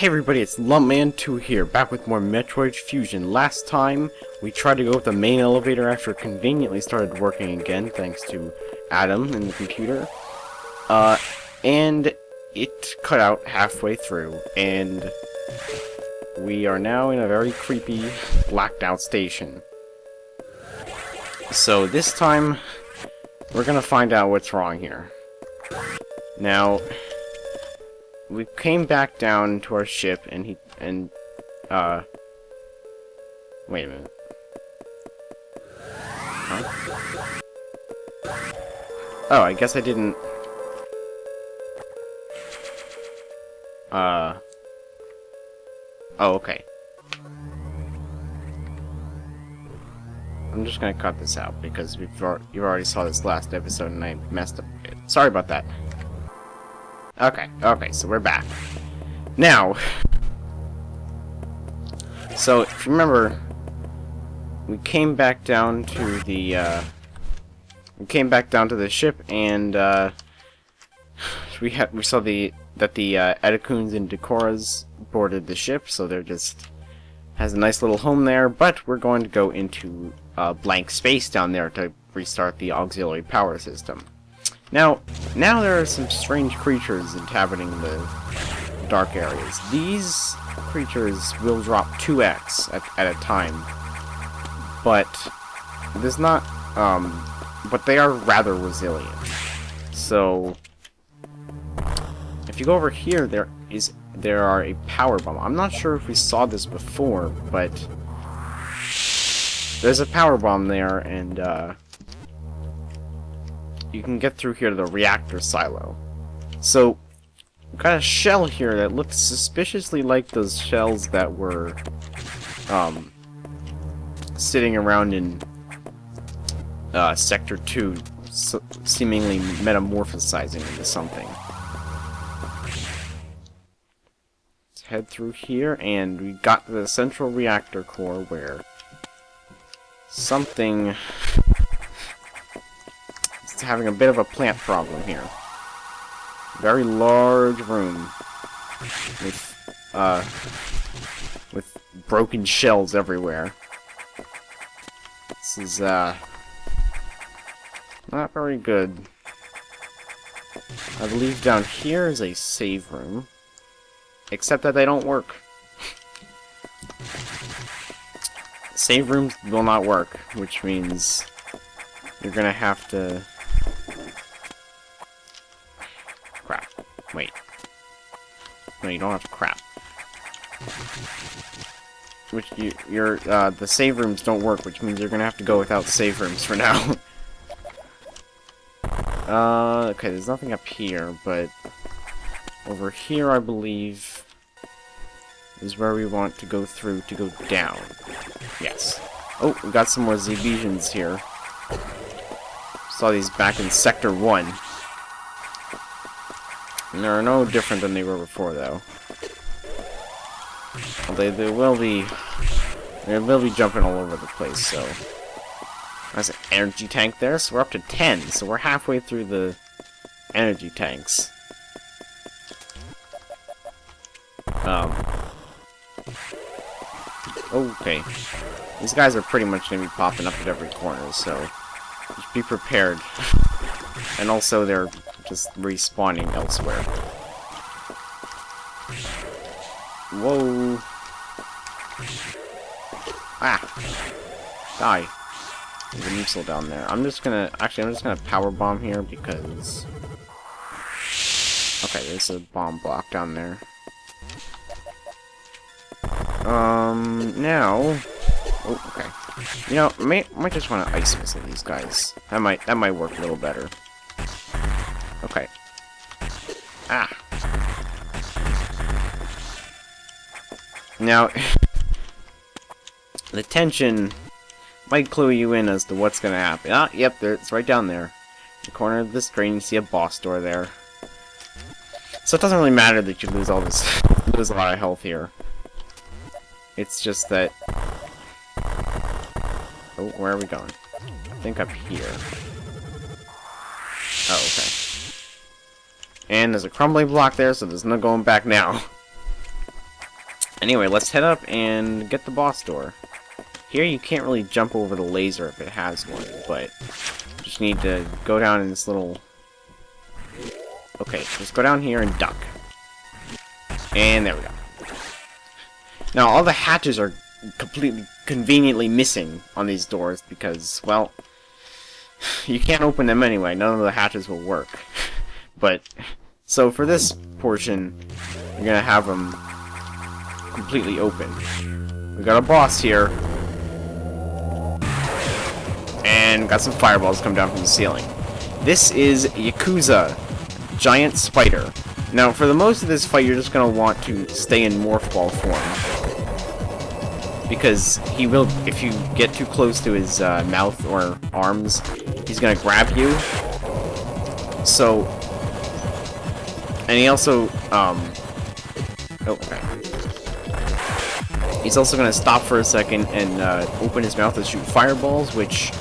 Hey everybody, it's Lumpman2 here, back with more Metroid Fusion. Last time, we tried to go with the main elevator after it conveniently started working again, thanks to Adam in the computer. And it cut out halfway through, and we are now in a very creepy, blacked out station. So this time, we're gonna find out what's wrong here. Now, we came back down to our ship, and wait a minute. Huh? Oh, I guess I didn't... Oh, okay. I'm just gonna cut this out, because you already saw this last episode, and I messed up a bit. Sorry about that. Okay, so we're back. Now, so if you remember, we came back down to the ship, and we saw that the Edakuns and Decoras boarded the ship, so they're just has a nice little home there. But we're going to go into blank space down there to restart the auxiliary power system. Now there are some strange creatures inhabiting the dark areas. These creatures will drop 2x at a time, but there's not, but they are rather resilient. So, if you go over here, there are a power bomb. I'm not sure if we saw this before, but there's a power bomb there, and you can get through here to the reactor silo. So, we've got a shell here that looks suspiciously like those shells that were sitting around in Sector 2, seemingly metamorphosizing into something. Let's head through here, and we got the central reactor core where something... having a bit of a plant problem here. Very large room with broken shells everywhere. This is not very good. I believe down here is a save room, except that they don't work. Save rooms will not work, which means you're gonna have to... Crap. Wait. No, you don't have to crap. The save rooms don't work, which means you're gonna have to go without save rooms for now. Okay, there's nothing up here, but over here, I believe, is where we want to go through to go down. Yes. Oh, we got some more Zebesians here. Saw these back in Sector 1. And they're no different than they were before, though. Well, they will be jumping all over the place, so... There's an energy tank there, so we're up to 10, so we're halfway through the energy tanks. Okay. These guys are pretty much going to be popping up at every corner, so... Just be prepared. And also, they're just respawning elsewhere. Whoa. Ah. Die. There's a missile down there. I'm just gonna power bomb here because... Okay, there's a bomb block down there. Now... Oh, okay. You know, might just want to ice missile these guys. That might work a little better. Okay. Ah. Now, the tension might clue you in as to what's gonna happen. Ah, yep, it's right down there. In the corner of the screen, you see a boss door there. So it doesn't really matter that you lose a lot of health here. It's just that... Oh, where are we going? I think up here. Oh, okay. And there's a crumbling block there, so there's no going back now. Anyway, let's head up and get the boss door. Here you can't really jump over the laser if it has one, but you just need to go down in this little... Okay, just go down here and duck. And there we go. Now, all the hatches are completely, conveniently missing on these doors because, well, you can't open them anyway. None of the hatches will work. But, so for this portion, you're gonna have them completely open. We got a boss here. And got some fireballs come down from the ceiling. This is Yakuza, giant spider. Now, for the most of this fight, you're just gonna want to stay in morph ball form. Because he will, if you get too close to his mouth or arms, he's gonna grab you. So, and he also, he's also gonna stop for a second and open his mouth to shoot fireballs, which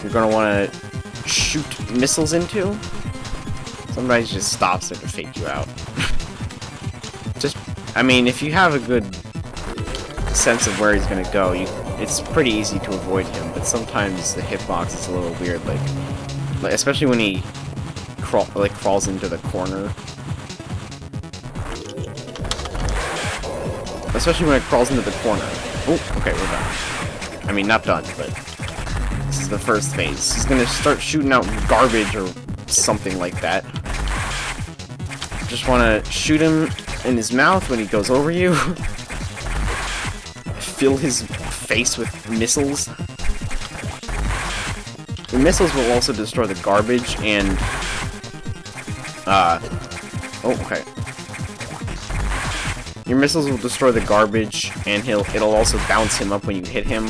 you're gonna want to shoot missiles into. Sometimes he just stops there to fake you out. Just, I mean, if you have a good sense of where he's gonna go, it's pretty easy to avoid him, but sometimes the hitbox is a little weird, like especially when he crawls into the corner. Especially when it crawls into the corner. Oh, okay, we're done. I mean, not done, but this is the first phase. He's gonna start shooting out garbage or something like that. Just wanna shoot him in his mouth when he goes over you. Fill his face with missiles. The missiles will also destroy the garbage and... oh, okay. Your missiles will destroy the garbage, and it'll also bounce him up when you hit him.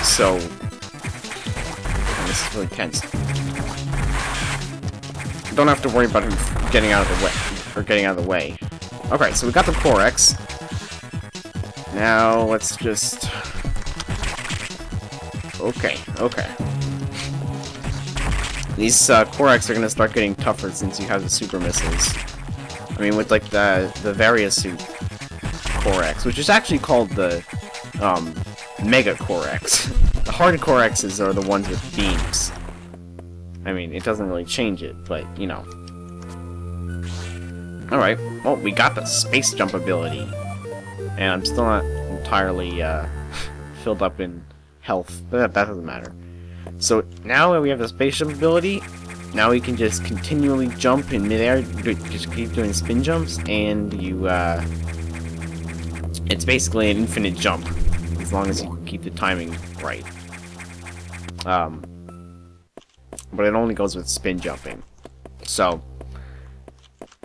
So... oh, this is really tense. Don't have to worry about him getting out of the way, or getting out of the way. Okay, so we got the Corex. Now, let's just... Okay. These Corex are gonna start getting tougher since you have the super missiles. I mean, with like the Variasuit Corex, which is actually called the Mega Corex. The hard Corexes are the ones with beams. I mean, it doesn't really change it, but you know. Alright, well, we got the space jump ability. And I'm still not entirely filled up in health, but that doesn't matter. So now that we have the space jump ability, now we can just continually jump in midair, just keep doing spin jumps, and you, it's basically an infinite jump, as long as you keep the timing right. But it only goes with spin jumping. So,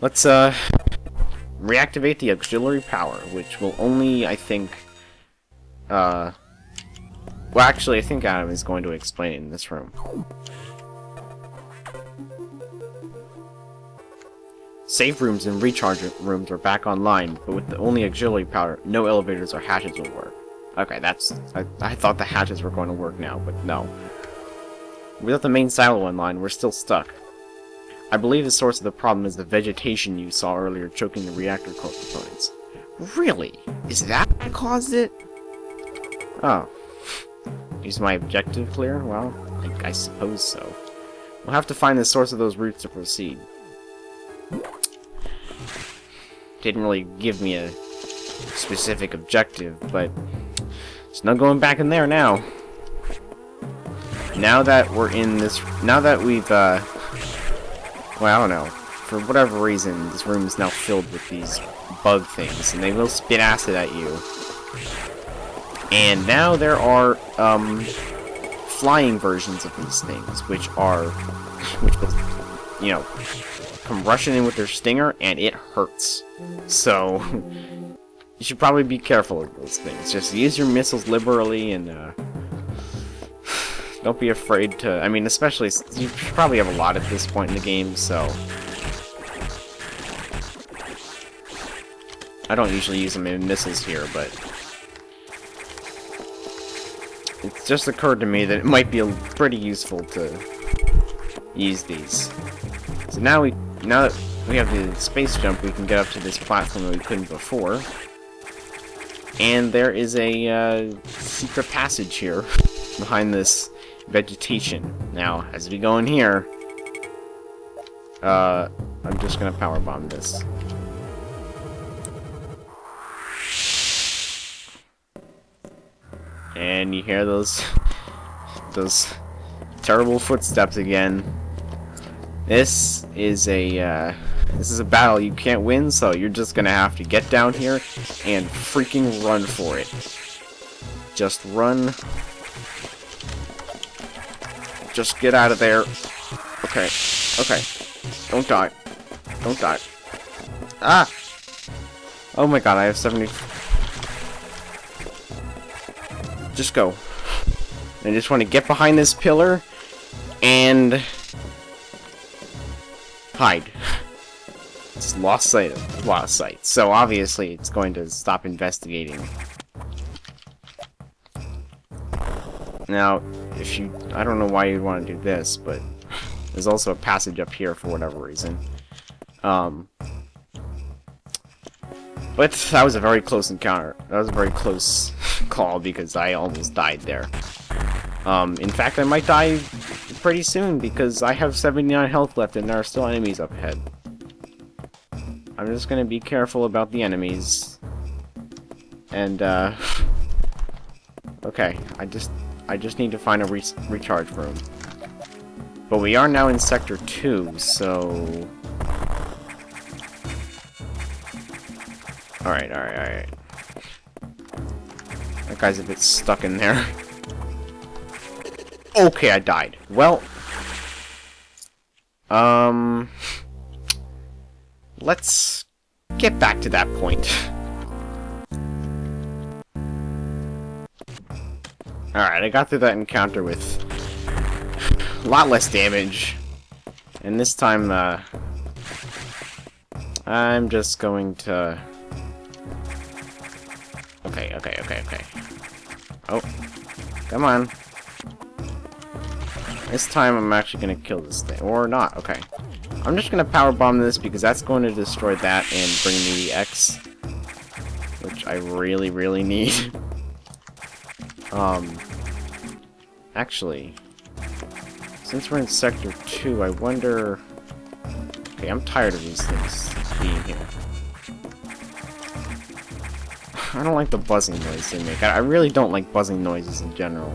let's, reactivate the auxiliary power, which will only, I think, well, actually, I think Adam is going to explain it in this room. Save rooms and recharge rooms are back online, but with the only auxiliary power, no elevators or hatches will work. Okay, that's... I thought the hatches were going to work now, but no. Without the main silo online, we're still stuck. I believe the source of the problem is the vegetation you saw earlier choking the reactor core components. Really? Is that what caused it? Oh. Is my objective clear? Well, I suppose so. We'll have to find the source of those roots to proceed. Didn't really give me a specific objective, but there's no going back in there now. Now that we're in this... Now that we've, well, I don't know. For whatever reason, this room is now filled with these bug things, and they will spit acid at you. And now there are, flying versions of these things, which will, you know, come rushing in with their stinger, and it hurts. So, you should probably be careful of those things. Just use your missiles liberally, and, don't be afraid to... I mean, especially... You probably have a lot at this point in the game, so... I don't usually use them in missiles here, but... It just occurred to me that it might be pretty useful to use these. So now that we have the space jump, we can get up to this platform that we couldn't before. And there is a secret passage here behind this vegetation. Now, as we go in here, I'm just gonna powerbomb this. And you hear those terrible footsteps again. This is a battle you can't win, so you're just gonna have to get down here and freaking run for it. Just run. Just get out of there. Okay. Okay. Don't die. Don't die. Ah! Oh my god, I have 70. Just go. I just want to get behind this pillar and hide. It's lost sight. So obviously it's going to stop investigating. Now, I don't know why you'd want to do this, but there's also a passage up here for whatever reason. But that was a very close encounter. That was a very close call because I almost died there. In fact, I might die pretty soon because I have 79 health left and there are still enemies up ahead. I'm just gonna be careful about the enemies. And, okay, I just need to find a recharge room. But we are now in Sector 2, so... Alright. That guy's a bit stuck in there. Okay, I died. Well... Let's get back to that point. Alright, I got through that encounter with a lot less damage. And this time, I'm just going to... Okay. Oh, come on. This time I'm actually gonna kill this thing. Or not, okay. I'm just gonna powerbomb this because that's going to destroy that and bring me the X. Which I really need. Actually, since we're in Sector 2, I wonder... Okay, I'm tired of these things being here. I don't like the buzzing noise they make. I really don't like buzzing noises in general.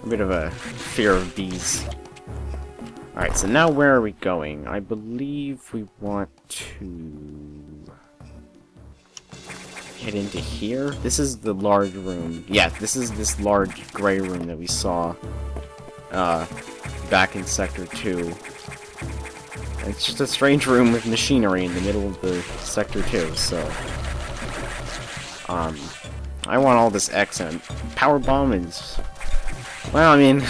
A bit of a fear of bees. Alright, so now where are we going? I believe we want to... head into here? This is the large room. Yeah, this is this large gray room that we saw back in Sector 2. It's just a strange room with machinery in the middle of the Sector 2, so... I want all this X, and Power Bomb is... Well, I mean,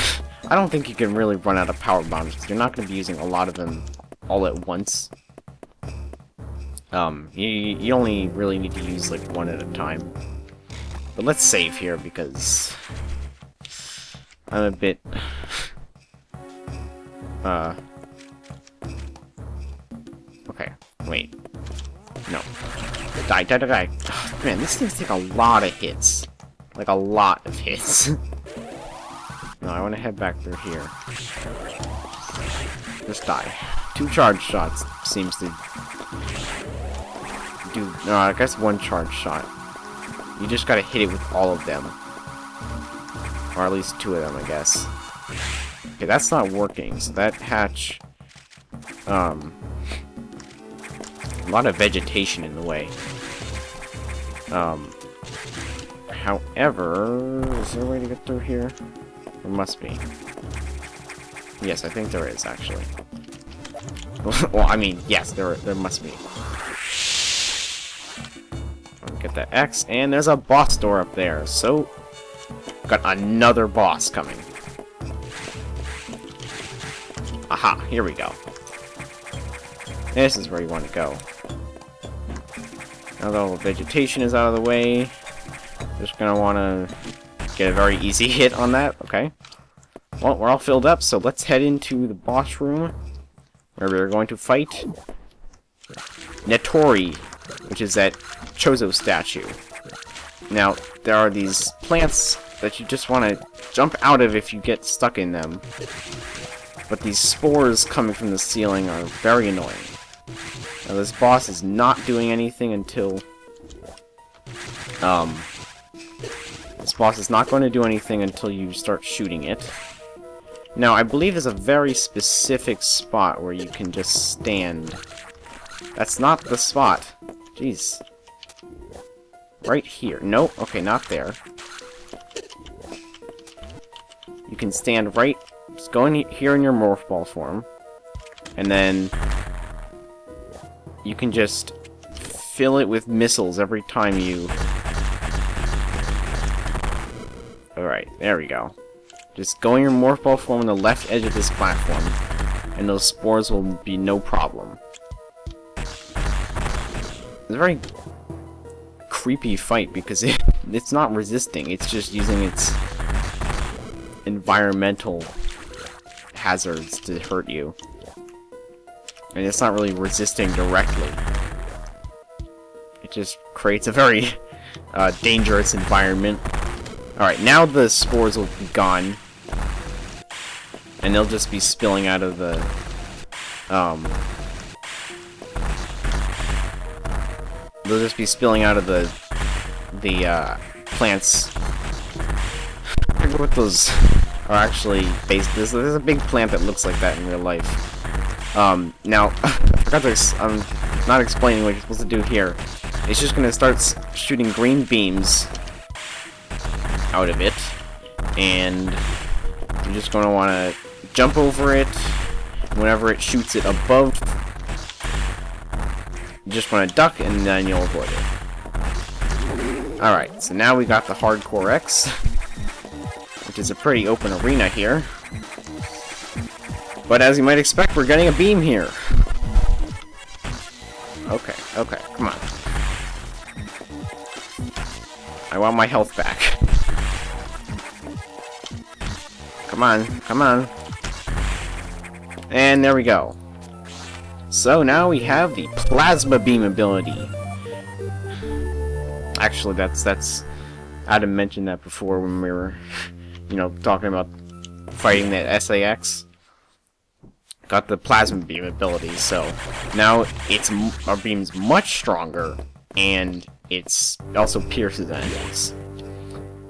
I don't think you can really run out of Power Bombs, because you're not going to be using a lot of them all at once. You only really need to use, like, one at a time. But let's save here, because... I'm a bit... Okay, wait. No. Die. Oh, man, these things take a lot of hits. Like, a lot of hits. No, I want to head back through here. Just die. 2 charge shots seems to do... No, I guess 1 charge shot. You just gotta hit it with all of them. Or at least 2 of them, I guess. Okay, that's not working, so that hatch... A lot of vegetation in the way. However... Is there a way to get through here? There must be. Yes, I think there is, actually. Well, I mean, yes, there must be. Get that X, and there's a boss door up there, so... Got another boss coming. Aha, here we go. This is where you want to go. Now that all the vegetation is out of the way, just gonna want to get a very easy hit on that, okay? Well, we're all filled up, so let's head into the boss room, where we're going to fight Netori, which is that Chozo statue. Now, there are these plants that you just want to jump out of if you get stuck in them. But these spores coming from the ceiling are very annoying. Now, this boss is not doing anything until... This boss is not going to do anything until you start shooting it. Now, I believe there's a very specific spot where you can just stand. That's not the spot. Jeez. Right here. No, okay, not there. You can stand right... Just go in here in your morph ball form. And then... You can just fill it with missiles every time you... Alright, there we go. Just go in your morph ball form on the left edge of this platform. And those spores will be no problem. It's a very creepy fight because it's not resisting, it's just using its environmental hazards to hurt you. And it's not really resisting directly. It just creates a very dangerous environment. Alright, now the spores will be gone. And they'll just be spilling out of the... They'll just be spilling out of the plants. I forget what those are actually based. There's a big plant that looks like that in real life. Now, I forgot to... I'm not explaining what you're supposed to do here. It's just gonna start shooting green beams out of it, and you're just gonna wanna jump over it. Whenever it shoots it above, you just want to duck, and then you'll avoid it. Alright, so now we got the Hardcore X, which is a pretty open arena here. But as you might expect, we're getting a beam here. Okay, okay, come on. I want my health back. Come on, come on. And there we go. So now we have the Plasma Beam ability. Actually, that's... Adam mentioned that before when we were, you know, talking about fighting that SAX. Got the Plasma Beam ability, so now our beam's much stronger, and it's also pierces enemies.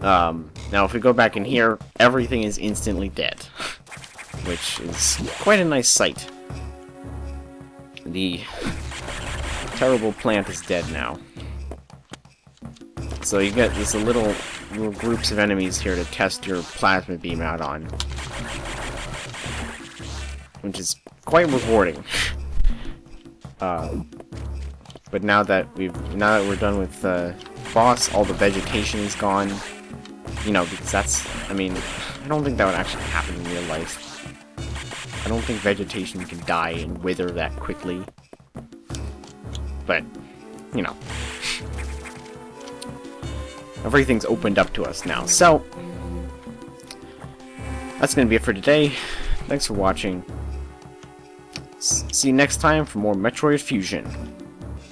Now if we go back in here, everything is instantly dead, which is quite a nice sight. The terrible plant is dead now. So you get these little groups of enemies here to test your plasma beam out on, which is quite rewarding. But now that we're done with the boss, all the vegetation is gone. You know, because that's, I mean, I don't think that would actually happen in real life. I don't think vegetation can die and wither that quickly. But, you know. Everything's opened up to us now. So, that's going to be it for today. Thanks for watching. See you next time for more Metroid Fusion.